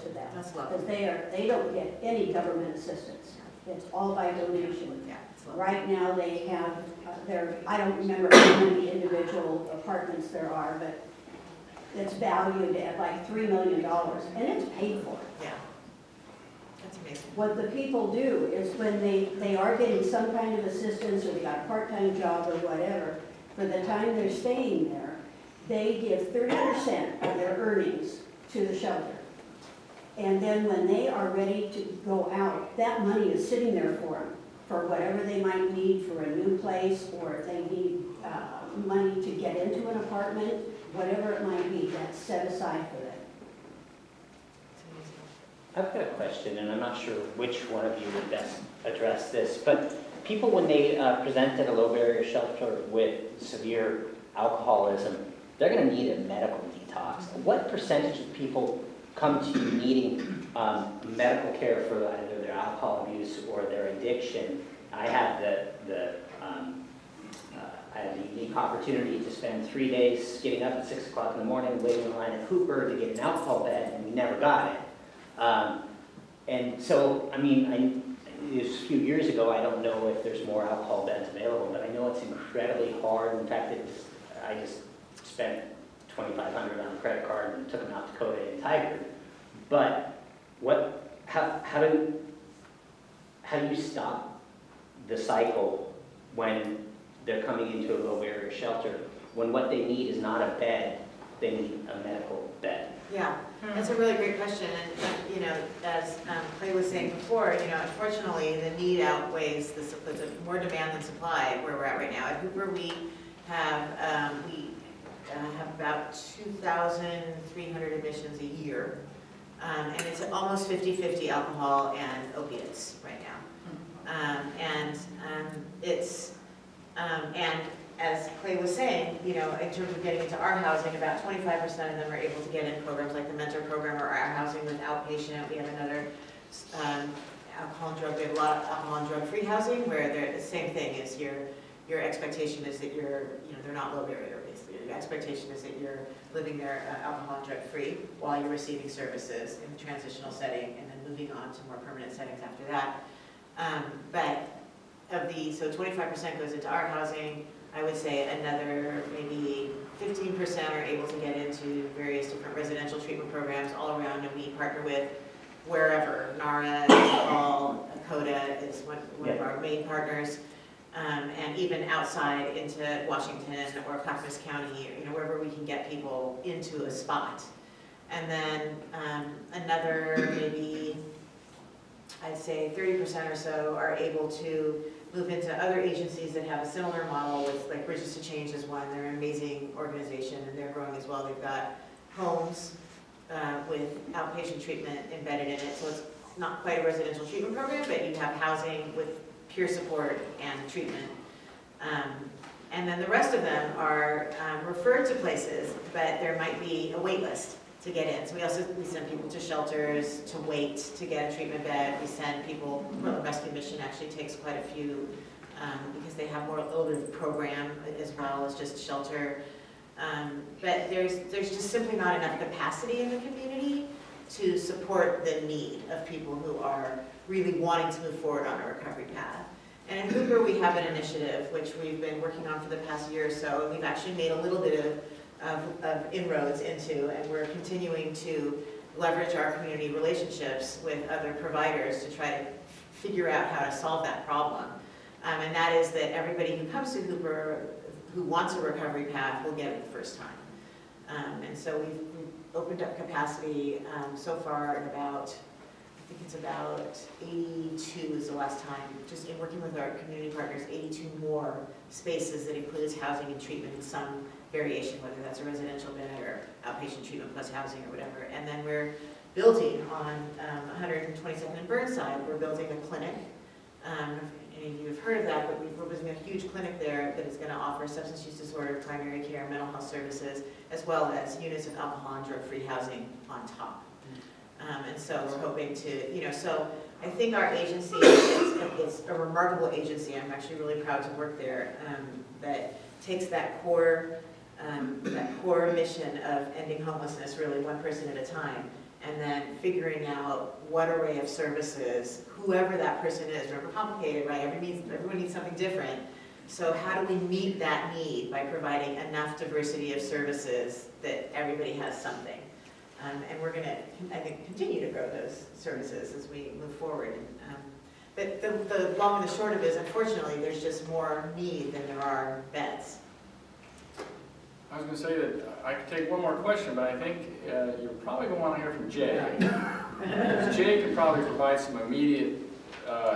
to that. That's lovely. Because they don't get any government assistance. It's all by donation. Yeah, it's lovely. Right now they have, I don't remember how many individual apartments there are, but it's valued at like $3 million, and it's paid for. Yeah. That's amazing. What the people do is when they are getting some kind of assistance, or they got a part-time job or whatever, for the time they're staying there, they give 30% of their earnings to the shelter. And then when they are ready to go out, that money is sitting there for them, for whatever they might need for a new place, or if they need money to get into an apartment, whatever it might be, that's set aside for them. It's amazing. I've got a question, and I'm not sure which one of you would best address this, but people, when they present at a low barrier shelter with severe alcoholism, they're going to need a medical detox. What percentage of people come to you needing medical care for either their alcohol abuse or their addiction? I had I had the unique opportunity to spend 3 days getting up at 6 o'clock in the morning, waiting in line at Hooper to get an alcohol bed, and we never got it. And so, I mean, it was a few years ago. I don't know if there's more alcohol beds available, but I know it's incredibly hard. In fact, I just spent $2,500 on a credit card and took them out to Dakota and Tiger. But how do you stop the cycle when they're coming into a low barrier shelter, when what they need is not a bed, they need a medical bed? Yeah, that's a really great question, and you know, as Clay was saying before, you know, unfortunately, the need outweighs there's more demand than supply where we're at right now. At Hooper, we have about 2,300 admissions a year, and it's almost 50-50 alcohol and opiates right now, and as Clay was saying, you know, in terms of getting into our housing, about 25% of them are able to get in programs like the mentor program or our housing with outpatient. We have another alcohol and drug. We have a lot of alcohol and drug-free housing where the same thing is your expectation is that they're not low barrier. Basically, your expectation is that you're living there alcohol and drug-free while you're receiving services in a transitional setting, and then moving on to more permanent settings after that. So 25% goes into our housing. I would say another maybe 15% are able to get into various different residential treatment programs all around, and we partner with wherever. NARA, Paul, Dakota is one of our main partners, and even outside into Washington or Clackamas County, you know, wherever we can get people into a spot. And then another maybe, I'd say 30% or so are able to move into other agencies that have a similar model with, like Bridges to Change is one. They're an amazing organization, and they're growing as well. They've got homes with outpatient treatment embedded in it, so it's not quite a residential treatment program, but you have housing with peer support and treatment. And then the rest of them are referred to places, but there might be a wait list to get in. So we send people to shelters to wait to get a treatment bed. We send people, Portland Rescue Mission actually takes quite a few because they have more a little bit of program as well as just shelter. But there's just simply not enough capacity in the community to support the need of people who are really wanting to move forward on a recovery path. And in Hooper, we have an initiative which we've been working on for the past year or so, and we've actually made a little bit of inroads into, and we're continuing to leverage our community relationships with other providers to try to figure out how to solve that problem. And that is that everybody who comes to Hooper who wants a recovery path will get it the first time. And so we've opened up capacity so far in about, I think it's about 82 is the last time, just in working with our community partners, 82 more spaces that includes housing and treatment in some variation, whether that's a residential bed or outpatient treatment plus housing or whatever. And then we're building on 122nd and Burnside. We're building a clinic. Any of you have heard of that, but we're building a huge clinic there that is going to offer substance use disorder, primary care, mental health services, as well as units of alcohol and drug-free housing on top. And so we're hoping to, you know, so I think our agency is a remarkable agency. I'm actually really proud to work there, that takes that core mission of ending homelessness, really one person at a time, and then figuring out what array of services, whoever that person is, remember complicated, right? Everyone needs something different. So how do we meet that need by providing enough diversity of services that everybody has something? And we're gonna, I think, continue to grow those services as we move forward. But the long and the short of it is, unfortunately, there's just more need than there are beds. I was going to say that I could take one more question, but I think you're probably going to want to hear from Jay. Because Jay could probably provide some immediate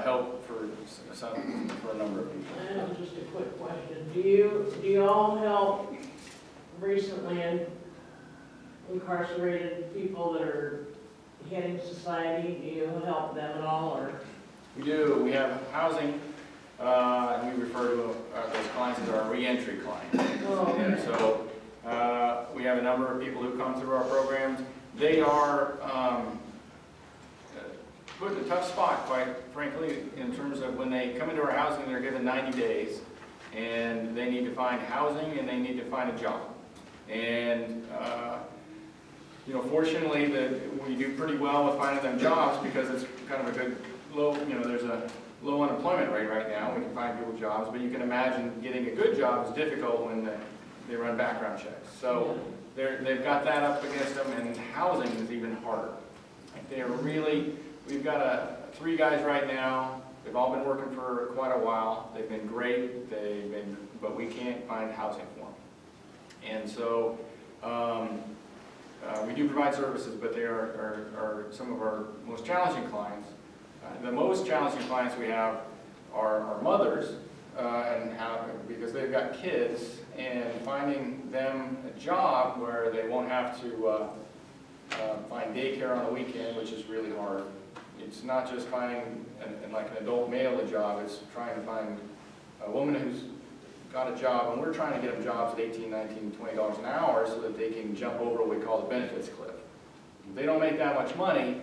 help for a number of people. I have just a quick question. Do you all help recently incarcerated people that are hitting society? Do you help them at all, or? We do. We have housing, and we refer to those clients as our reentry clients. Oh, okay. And so we have a number of people who come through our programs. They are put in a tough spot, quite frankly, in terms of when they come into our housing, they're given 90 days, and they need to find housing and they need to find a job. And fortunately, we do pretty well with finding them jobs because it's kind of a good low, there's a low unemployment rate right now. We can find people jobs, but you can imagine getting a good job is difficult when they run background checks. So they've got that up against them, and housing is even harder. We've got 3 guys right now. They've all been working for quite a while. They've been great. But we can't find housing for them. And so we do provide services, but they are some of our most challenging clients. The most challenging clients we have are mothers, because they've got kids, and finding them a job where they won't have to find daycare on the weekend, which is really hard. It's not just finding like an adult male a job, it's trying to find a woman who's got a job, and we're trying to get them jobs at $18, $19, $20 an hour so that they can jump over what we call the benefits cliff. If they don't make that much money,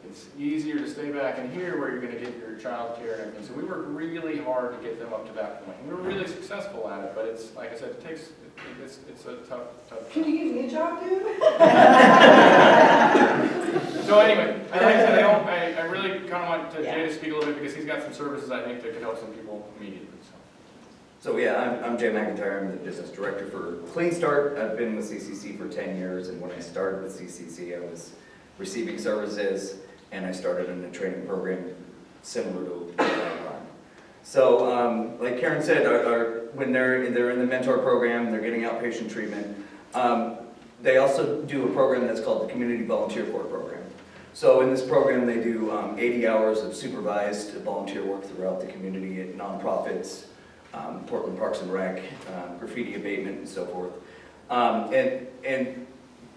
it's easier to stay back in here where you're going to get your child care and everything. So we work really hard to get them up to that point. And we're really successful at it, but it's, like I said, it's a tough. Can you give me a job, dude? So anyway, like I said, I really kind of want Jay to speak a little bit because he's got some services I think that could help some people immediately. So yeah, I'm Jay McIntyre. I'm the business director for Clean Start. I've been with CCC for 10 years, and when I started with CCC, I was receiving services, and I started in a training program similar to Lifeline. So like Karen said, when they're in the mentor program, they're getting outpatient treatment. They also do a program that's called the Community Volunteer Corps program. So in this program, they do 80 hours of supervised volunteer work throughout the community at nonprofits, Portland Parks and Rec, graffiti abatement, and so forth. And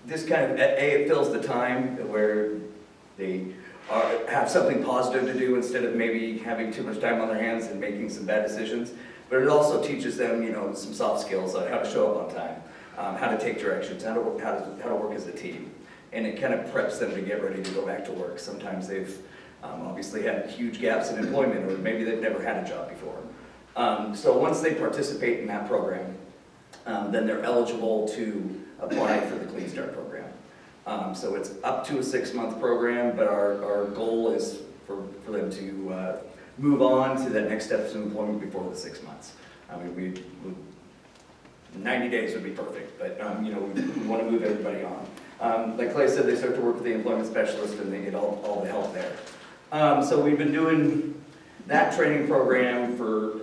this kind of, it fills the time where they have something positive to do instead of maybe having too much time on their hands and making some bad decisions. But it also teaches them, some soft skills on how to show up on time, how to take directions, how to work as a team. And it kind of preps them to get ready to go back to work. Sometimes they've obviously had huge gaps in employment, or maybe they've never had a job before. So once they participate in that program, then they're eligible to apply for the Clean Start program. So it's up to a 6-month program, but our goal is for them to move on to that next steps of employment before the 6 months. I mean, 90 days would be perfect, but we want to move everybody on. Like Clay said, they start to work with the employment specialist and they get all the help there. So we've been doing that training program for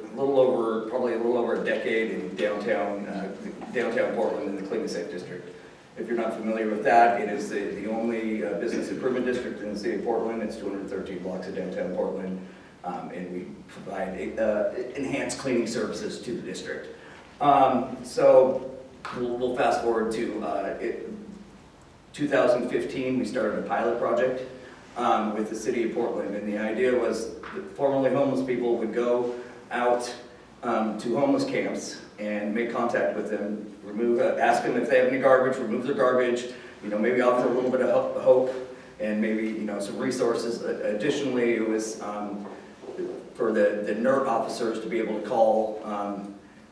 probably a little over a decade in downtown Portland in the Clean and Safe District. If you're not familiar with that, it is the only business improvement district in the city of Portland. It's 213 blocks of downtown Portland, and we provide enhanced cleaning services to the district. So we'll fast forward to 2015. We started a pilot project with the city of Portland, and the idea was that formerly homeless people would go out to homeless camps and make contact with them, ask them if they have any garbage, remove their garbage, maybe offer a little bit of hope and maybe some resources. Additionally, it was for the NERT officers to be able to call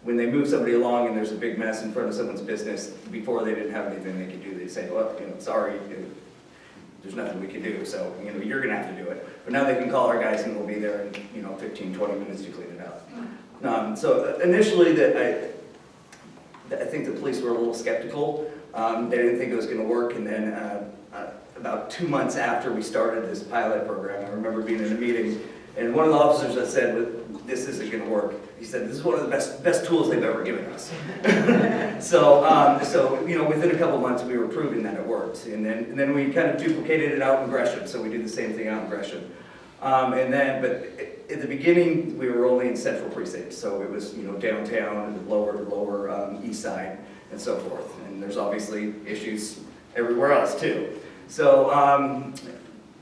when they move somebody along and there's a big mess in front of someone's business. Before they didn't have anything they could do, they'd say, well, sorry, there's nothing we can do, so, you know, you're gonna have to do it. But now they can call our guys and we'll be there in, you know, 15, 20 minutes to clean it up. So initially, I think the police were a little skeptical. They didn't think it was gonna work, and then about 2 months after we started this pilot program, I remember being in a meeting, and one of the officers that said, this isn't gonna work, he said, this is one of the best tools they've ever given us. So, you know, within a couple months, we were proving that it worked. And then we kind of duplicated it out in Gresham, so we do the same thing out in Gresham. But at the beginning, we were only in central precincts, so it was, you know, downtown, lower east side, and so forth. And there's obviously issues everywhere else too. So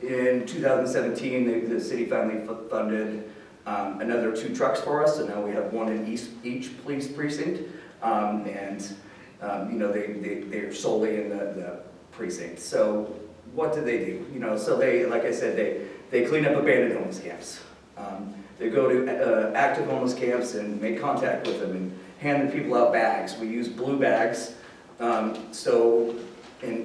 in 2017, the city finally funded another 2 trucks for us, so now we have one in each police precinct. You know, they're solely in the precinct. So what do? You know, so they, like I said, they clean up abandoned homeless camps. They go to active homeless camps and make contact with them and hand the people out bags. We use blue bags, and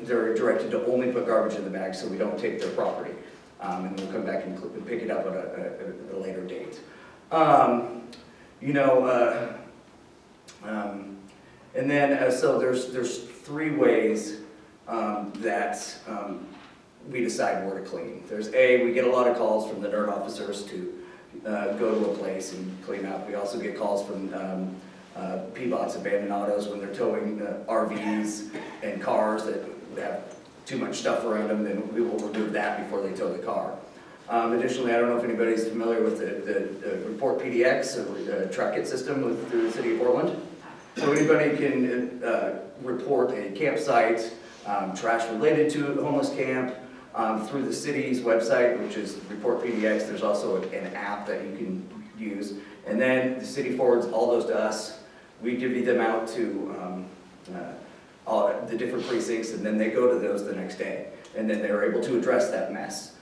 they're directed to only put garbage in the bags so we don't take their property. And we'll come back and pick it up at a later date. You know, and then so there's 3 ways that we decide where to clean. There's we get a lot of calls from the dirt officers to go to a place and clean up. We also get calls from P-Bots, abandoned autos, when they're towing RVs and cars that have too much stuff around them, then we will remove that before they tow the car. Additionally, I don't know if anybody's familiar with the Report PDX, or track it system through the city of Portland. So anybody can report a campsite, trash related to a homeless camp, through the city's website, which is Report PDX. There's also an app that you can use. And then the city forwards all those to us. We divvy them out to all the different precincts, and then they go to those the next day. And then they're able to address that mess.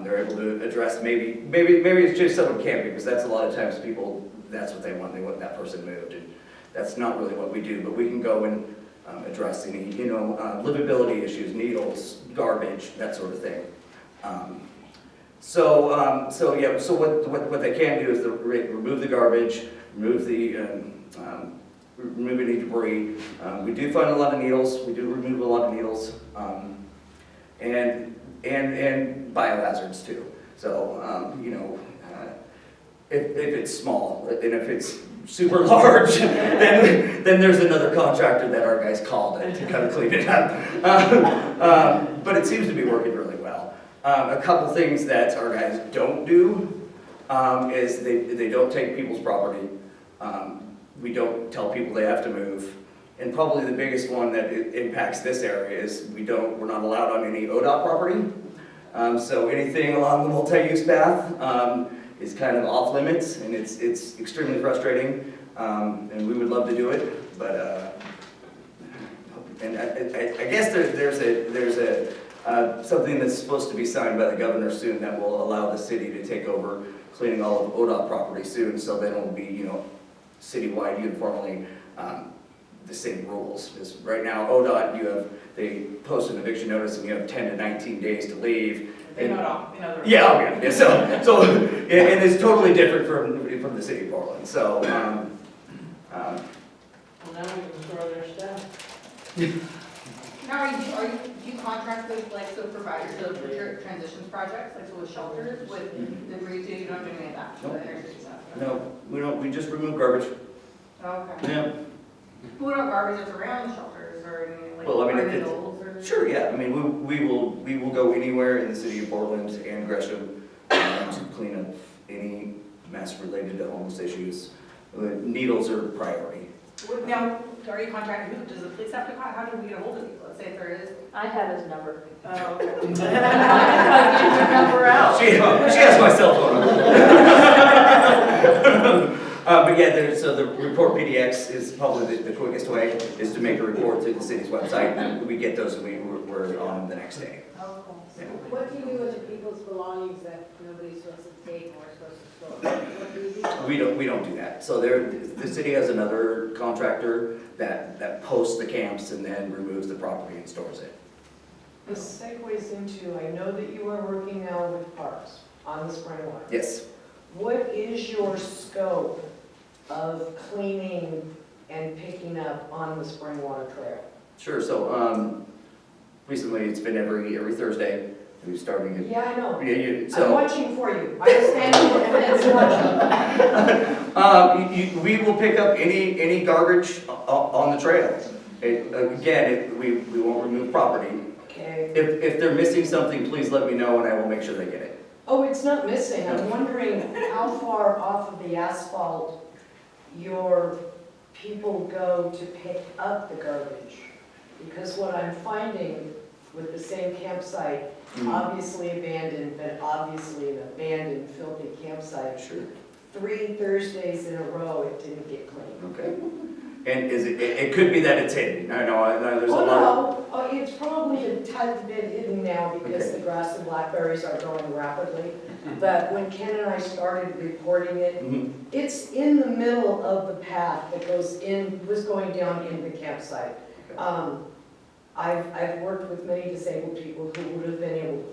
They're able to address maybe it's just someone camping, because that's a lot of times people, that's what they want that person moved. And that's not really what we do, but we can go and address any, you know, livability issues, needles, garbage, that sort of thing. So what they can do is remove the garbage, remove any debris. We do find a lot of needles. We do remove a lot of needles, and biohazards too. So you know, if it's small, and if it's super large, then there's another contractor that our guys called to kind of clean it up. But it seems to be working really well. A couple things that our guys don't do is they don't take people's property. We don't tell people they have to move. And probably the biggest one that impacts this area is we're not allowed on any ODOT property. So anything along the multi-use path is kind of off limits, and it's extremely frustrating. And we would love to do it, but and I guess there's something that's supposed to be signed by the governor soon that will allow the city to take over cleaning all of ODOT property soon, so then it'll be, you know, citywide uniformly the same rules. Because right now ODOT, they post an eviction notice and you have 10 to 19 days to leave. And, yeah. So and it's totally different from the city of Portland. So Well, now we can throw their stuff. Now, do you contract with, like, so providers, so for your transitions projects, like, so with shelters, with debris too, you don't do any of that? Nope. The inner city stuff? no, we don't. We just remove garbage. Okay. Yeah. What about garbage that's around shelters, or any, like, Well, I mean, if it's- needles, or? Sure. Yeah. I mean, we will go anywhere in the city of Portland and Gresham to clean up any mess related to homeless issues. Needles are priority. Now, are you contracting, does the police have to, how do we get a hold of you? Let's say if there is. I have his number. Oh, okay. Number out. She has my cell phone. But yeah, so the report PDX is probably the quickest way, is to make a report through the city's website, and we get those and we're on them the next day. Oh, cool. Yeah. What do you do with the people's belongings that nobody's supposed to take or supposed to store? What do you do? We don't do that. So the city has another contractor that posts the camps and then removes the property and stores it. This segues into, I know that you are working now with parks on the spring water. Yes. What is your scope of cleaning and picking up on the spring water trail? Sure, so, recently it's been every Thursday, we're starting it. Yeah, I know. Yeah, I'm so, watching for you. I'm standing and watching. we will pick up any garbage on the trail. Again, we won't remove property. Okay. If they're missing something, please let me know and I will make sure they get it. Oh, it's not missing. I'm wondering how far off of the asphalt your people go to pick up the garbage. Because what I'm finding with the same campsite, obviously abandoned, but obviously an abandoned filthy campsite. Sure. 3 Thursdays in a row, it didn't get cleaned. Okay. And it could be that it's hidden. I know there's a lot. No, it's probably a tiny bit hidden now because Okay. the grass and blackberries are growing rapidly. But when Ken and I started reporting it, it's in the middle of the path that was going down into the campsite. I've worked with many disabled people who would have been able to